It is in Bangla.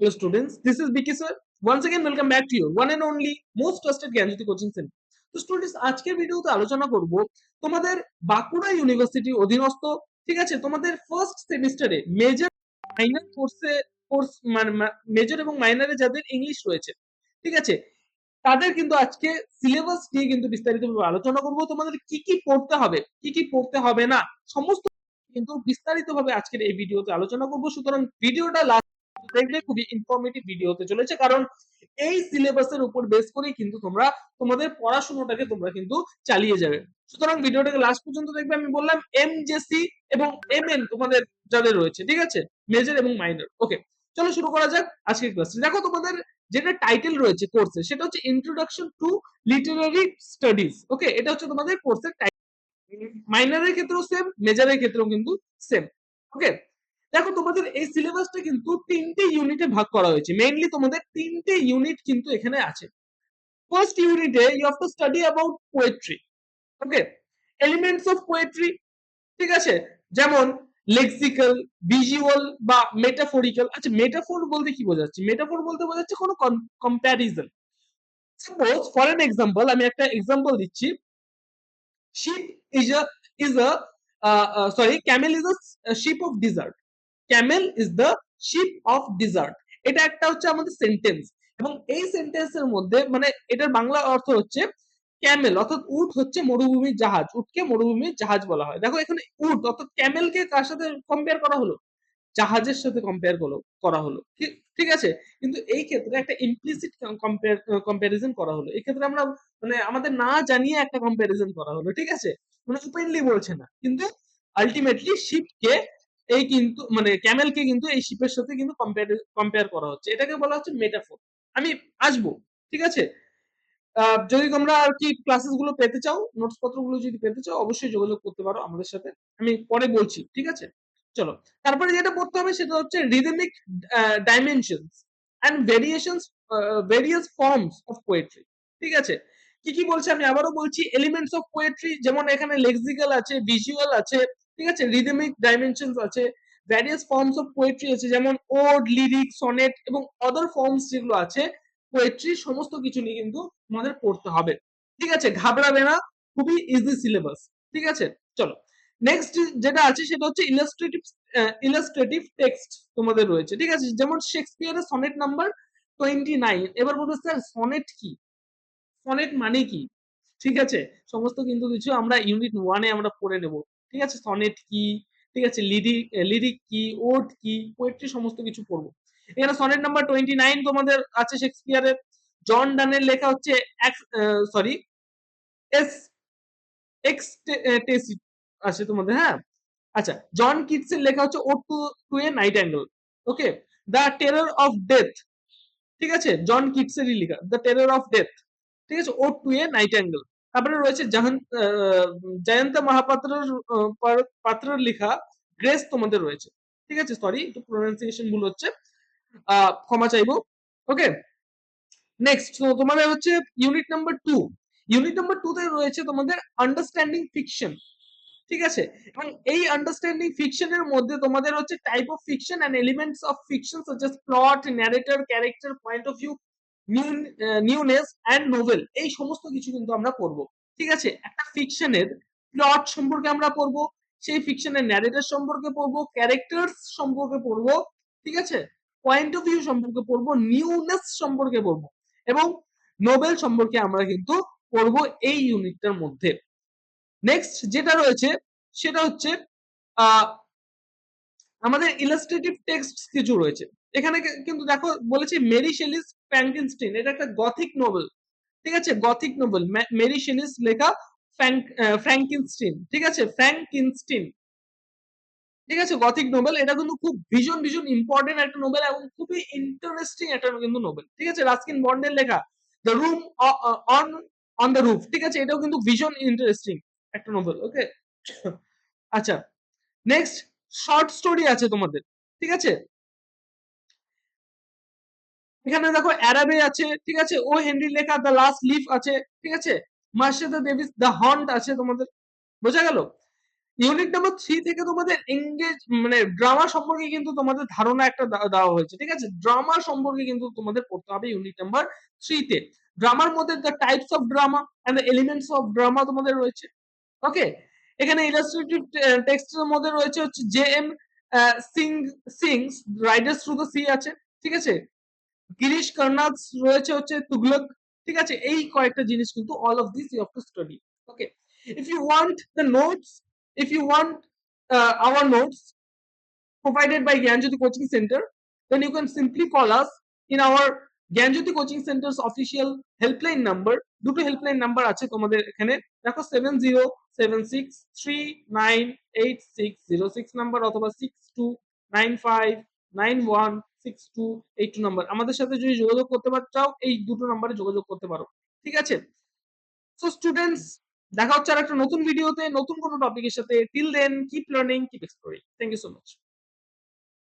Hello students, this is Vicky sir. Once again welcome back to your one and only most trusted Gyanjyoti coaching centre. তো স্টুডেন্টস আজকের ভিডিওতে আলোচনা করব তোমাদের বাঁকুড়া ইউনিভার্সিটি অধীনস্থ, ঠিক আছে, তোমাদের ফার্স্ট সেমিস্টারে মেজর মাইনর কোর্স মেজর এবং মাইনরে যাদের ইংলিশ রয়েছে, ঠিক আছে, তাদের কিন্তু আজকে সিলেবাস নিয়ে কিন্তু বিস্তারিতভাবে আলোচনা করব। তোমাদের কি কি পড়তে হবে, কি কি পড়তে হবে না, সমস্ত কিন্তু বিস্তারিতভাবে আজকের এই ভিডিওতে আলোচনা করব। সুতরাং ভিডিওটা দেখবে খুবই ইনফরমেটিভ ভিডিও হতে চলেছে, কারণ এই সিলেবাসের উপর বেস করেই কিন্তু তোমরা তোমাদের পড়াশোনাটাকে তোমরা কিন্তু চালিয়ে যাবে। সুতরাং ভিডিওটাকে লাস্ট পর্যন্ত দেখবে। আমি বললাম এমজেসি এবং এমএন তোমাদের যাদের রয়েছে, ঠিক আছে, মেজর এবং মাইনর। ওকে, চলো শুরু করা যাক আজকের ক্লাস। দেখো তোমাদের যেটা টাইটেল রয়েছে কোর্সে, সেটা হচ্ছে ইন্ট্রোডাকশন টু লিটারারি স্টাডিজ। ওকে, এটা হচ্ছে তোমাদের কোর্সের টাইটেল। মাইনরের ক্ষেত্রেও সেম, মেজরের ক্ষেত্রেও কিন্তু সেম। ওকে, দেখো তোমাদের এই সিলেবাসটা কিন্তু তিনটে ইউনিটে ভাগ করা হয়েছে। মেইনলি তোমাদের তিনটে ইউনিট কিন্তু এখানে আছে। ফার্স্ট ইউনিটে you have to study about poetry. Okay, elements of poetry, ঠিক আছে, যেমন লেক্সিক্যাল, ভিজুয়াল বা মেটাফোরিক্যাল। আচ্ছা, মেটাফোর বলতে কি বোঝাচ্ছে? মেটাফোর বলতে বোঝাচ্ছে কোনো comparison. Suppose for an example, আমি একটা এক্সাম্পল দিচ্ছি। Ship is a sorry, camel is a sheep of desert. Camel is the sheep of desert. এটা একটা হচ্ছে আমাদের সেন্টেন্স, এবং এই সেন্টেন্সের মধ্যে মানে এটার বাংলা অর্থ হচ্ছে ক্যামেল অর্থাৎ উট হচ্ছে মরুভূমির জাহাজ। উটকে মরুভূমির জাহাজ বলা হয়। দেখো এখানে উট অর্থাৎ ক্যামেলকে কার সাথে কম্পেয়ার করা হলো? জাহাজের সাথে কম্পেয়ার করা হলো। ঠিক আছে, কিন্তু এই ক্ষেত্রে একটা ইমপ্লিসিট কম্পারিজন করা হলো। এই ক্ষেত্রে আমরা মানে আমাদের না জানিয়ে একটা কম্পারিজন করা হলো, ঠিক আছে, মানে ওপেনলি বলছে না, কিন্তু আলটিমেটলি শিপকে এই কিন্তু মানে ক্যামেলকে কিন্তু এই শিপের সাথে কিন্তু কম্পেয়ার করা হচ্ছে। এটাকে বলা হচ্ছে মেটাফোর। আমি আসবো, ঠিক আছে। যদি তোমরা আর কি ক্লাসেস গুলো পেতে চাও, নোটস পত্রগুলো যদি পেতে চাও, অবশ্যই যোগাযোগ করতে পারো আমাদের সাথে, আমি পরে বলছি, ঠিক আছে। চলো, তারপরে যেটা পড়তে হবে সেটা হচ্ছে rhythmic dimensions and various forms of poetry. ঠিক আছে, কি কি বলছে আমি আবারও বলছি। এলিমেন্টস অফ পোয়েট্রি, যেমন এখানে লেক্সিক্যাল আছে, ভিজুয়াল আছে, ঠিক আছে, রিদমিক ডাইমেনশনস আছে, ভ্যারিয়াস ফর্মস অফ পোয়েট্রি আছে, যেমন ওড, লিরিক, সনেট এবং আদার ফর্মস যেগুলো আছে পোয়েট্রি, সমস্ত কিছু নিয়ে কিন্তু আমাদের পড়তে হবে। ঠিক আছে, ঘাবড়াবে না, খুবই ইজি সিলেবাস। ঠিক আছে, চলো নেক্সট যেটা আছে সেটা হচ্ছে ইলাস্ট্রেটিভ টেক্সট তোমাদের রয়েছে। ঠিক আছে, যেমন শেক্সপিয়ারের সনেট নাম্বার 29। এবার বলবো স্যার সনেট কি, সনেট মানে কি? ঠিক আছে, সমস্ত কিন্তু কিছু আমরা ইউনিট 1-এ আমরা পড়ে নেব। ঠিক আছে, সনেট কি, ঠিক আছে, লিরিক কি, ওড কি, পোয়েট্রি সমস্ত কিছু পড়বো। এখানে সনেট নাম্বার 29 তোমাদের আছে শেক্সপিয়ারের। জন ডানের লেখা হচ্ছে সরি এস এক্স আছে তোমাদের, হ্যাঁ। আচ্ছা, জন কিটসের লেখা হচ্ছে ode to a nightingale. Okay, the terror of death, ঠিক আছে, জন কিটসেরই লেখা দ্য টেরর অফ ডেথ। ঠিক আছে, ও টু এ নাইট অ্যাঙ্গেল। তারপরে রয়েছে জয়ন্ত পাত্রের লেখা গ্রেস তোমাদের রয়েছে। ঠিক আছে, সরি একটু প্রোনাউন্সিয়েশন ভুল হচ্ছে, ক্ষমা চাইবো। ওকে, নেক্সট তোমাদের হচ্ছে ইউনিট নাম্বার 2। ইউনিট নাম্বার 2 তে রয়েছে তোমাদের আন্ডারস্ট্যান্ডিং ফিকশন। ঠিক আছে, এবং এই আন্ডারস্ট্যান্ডিং ফিকশনের মধ্যে তোমাদের হচ্ছে type of fiction and elements of fiction such as plot, narrator, character, point of view, newness and novel. এই সমস্ত কিছু কিন্তু আমরা পড়বো। ঠিক আছে, একটা ফিকশনের প্লট সম্পর্কে আমরা পড়বো, সেই ফিকশনের ন্যারেটর সম্পর্কে পড়বো, ক্যারেক্টার্স সম্পর্কে পড়বো, ঠিক আছে, পয়েন্ট অফ ভিউ সম্পর্কে পড়বো, নিউনেস সম্পর্কে পড়বো, এবং নোবেল সম্পর্কে আমরা কিন্তু পড়বো এই ইউনিটটার মধ্যে। নেক্সট যেটা রয়েছে সেটা হচ্ছে আমাদের ইলাস্ট্রেটিভ টেক্সট কিছু রয়েছে এখানে। কিন্তু দেখো বলেছে মেরি শেলিস ফ্র্যাঙ্কেনস্টাইন, এটা একটা গথিক নোবেল। ঠিক আছে, গথিক নোবেল, মেরি শেলিস লেখা ফ্র্যাঙ্কেনস্টাইন। ঠিক আছে, ফ্র্যাঙ্কেনস্টাইন, ঠিক আছে, গথিক নোবেল। এটা কিন্তু খুব ভীষণ ভীষণ ইম্পর্টেন্ট একটা নোবেল এবং খুবই ইন্টারেস্টিং একটা কিন্তু নোবেল। ঠিক আছে, রাস্কিন বন্ডের লেখা the room on on the roof. ঠিক আছে, এটাও কিন্তু ভীষণ ইন্টারেস্টিং একটা নোবেল। ওকে, আচ্ছা, নেক্সট শর্ট স্টোরি আছে তোমাদের। ঠিক আছে, এখানে দেখো অ্যারাবে আছে, ঠিক আছে, ও হেনরি লেখা দ্য লাস্ট লিফ আছে, ঠিক আছে, মার্শেদা ডেভিস দ্য হন্ট আছে তোমাদের। বোঝা গেল? ইউনিট নাম্বার 3 থেকে তোমাদের এঙ্গেজ মানে ড্রামা সম্পর্কে কিন্তু তোমাদের ধারণা একটা দেওয়া হয়েছে, ঠিক আছে? ড্রামা সম্পর্কে কিন্তু তোমাদের পড়তে হবে ইউনিট নাম্বার 3 তে। ড্রামার মধ্যে the types of drama and the elements of drama তোমাদের রয়েছে। ওকে? এখানে ইলাস্ট্রেটিভ টেক্সটের মধ্যে রয়েছে হচ্ছে J M. Synge Synge's riders through the sea আছে, ঠিক আছে? গিরিশ কার্নাদ রয়েছে হচ্ছে তুগলক, ঠিক আছে? এই কয়েকটা জিনিস কিন্তু all of this you have to study. Okay, if you want the notes, if you want our notes provided by Gyanjyoti Coaching Center, then you can simply call us in our Gyanjyoti Coaching Center's official helpline number. দুটো হেল্পলাইন নাম্বার আছে তোমাদের এখানে, দেখো 7076398606 নাম্বার অথবা 6295916282 নাম্বার। আমাদের সাথে যদি যোগাযোগ করতে চাও এই দুটো নাম্বারে যোগাযোগ করতে পারো, ঠিক আছে? সো স্টুডেন্টস, দেখা হচ্ছে আর একটা নতুন ভিডিওতে নতুন কোনো টপিকের সাথে। Till then keep learning, keep exploring. Thank you so much.